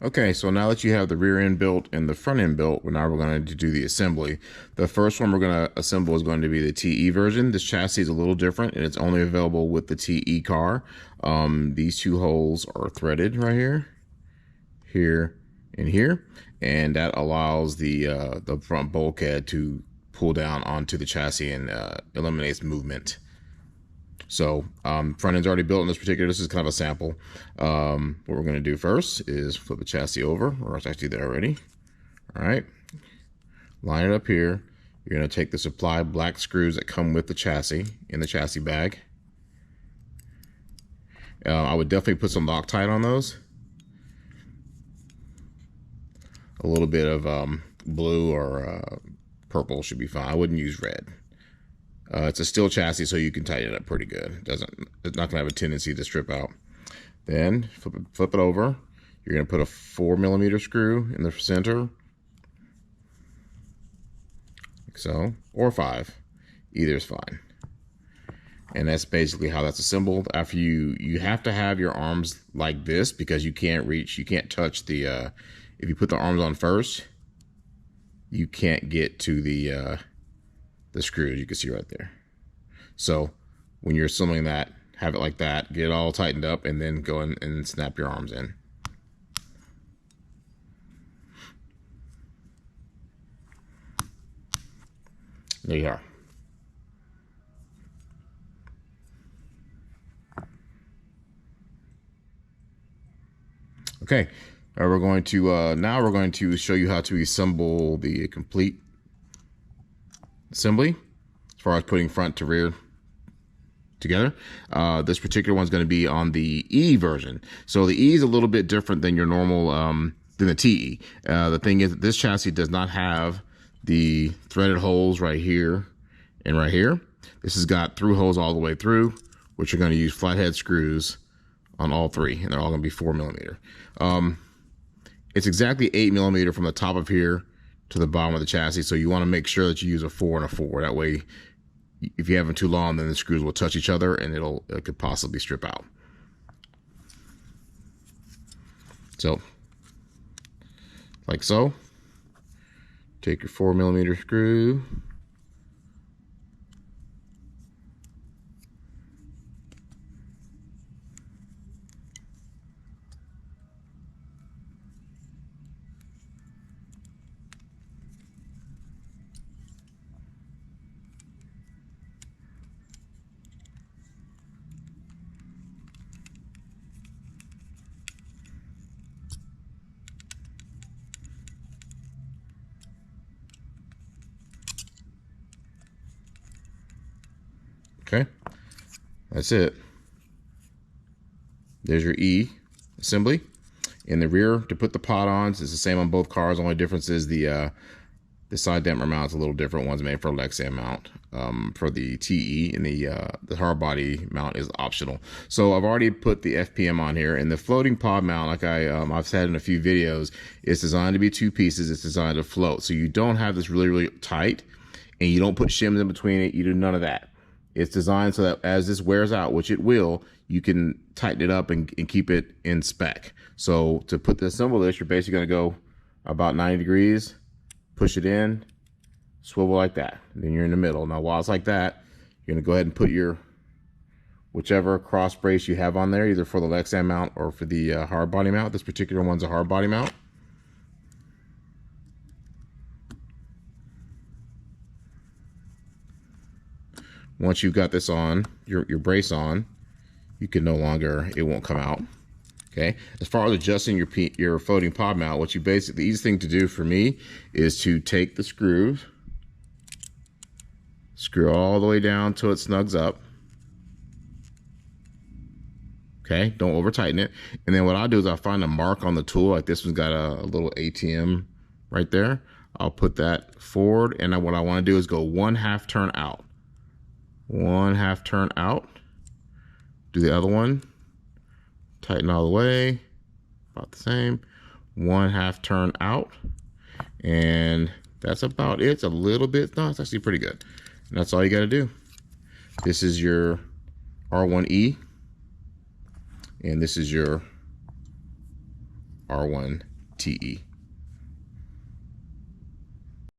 Okay, so now that you have the rear end built and the front end built, now we're going to do the assembly. The first one we're going to assemble is going to be the TE version. This chassis is a little different and it's only available with the TE car. These two holes are threaded right here, here, and here, and that allows the front bulkhead to pull down onto the chassis and eliminates movement. So front end's already built in this particular. This is kind of a sample. What we're going to do first is flip the chassis over, or it's actually there already. All right, line it up here. You're going to take the supplied black screws that come with the chassis in the chassis bag. I would definitely put some Loctite on those. A little bit of blue or purple should be fine. I wouldn't use red. It's a steel chassis, so you can tighten it up pretty good. It's not gonna have a tendency to strip out. Then flip it over. You're gonna put a 4mm screw in the center, like so, or 5. Either is fine. And that's basically how that's assembled. After you have to have your arms like this because you can't reach, you can't touch the. If you put the arms on first, you can't get to the screws you can see right there. So when you're assembling that, have it like that, get it all tightened up, and then go in and snap your arms in. There you are. Okay, we're going to now we're going to show you how to assemble the complete assembly as far as putting front to rear together. This particular one's going to be on the E version. So the E is a little bit different than your normal than the TE. The thing is that this chassis does not have the threaded holes right here and right here. This has got through holes all the way through, which you're going to use flathead screws on all 3, and they're all going to be 4mm. It's exactly 8mm from the top of here to the bottom of the chassis, so you want to make sure that you use a 4 and a 4. That way, if you have them too long, then the screws will touch each other and it could possibly strip out. So, like so. Take your 4mm screw. Okay, that's it. There's your E assembly. In the rear, to put the pod ons, it's the same on both cars. Only difference is the side damper mount is a little different. One's made for a Lexan mount for the TE, and the hard body mount is optional. So I've already put the FPM on here, and the floating pod mount, like I've said in a few videos, is designed to be 2 pieces. It's designed to float, so you don't have this really tight, and you don't put shims in between it. You do none of that. It's designed so that as this wears out, which it will, you can tighten it up and keep it in spec. So to assemble this, you're basically going to go about 90 degrees, push it in, swivel like that. And then you're in the middle. Now, while it's like that, you're going to go ahead and put your whichever cross brace you have on there, either for the Lexan mount or for the hard body mount. This particular one's a hard body mount. Once you've got this on, your brace on, you can no longer, it won't come out. Okay. As far as adjusting your floating pod mount, what you basically, the easiest thing to do for me is to take the screws, screw all the way down till it snugs up. Okay. Don't over tighten it. And then what I'll do is I'll find a mark on the tool. Like this one's got a little ATM right there. I'll put that forward. And then what I want to do is go 1/2 turn out. 1/2 turn out. Do the other one. Tighten all the way. About the same. 1/2 turn out. And that's about it. It's a little bit, no, it's actually pretty good. And that's all you got to do. This is your R1e. And this is your R1te. TE.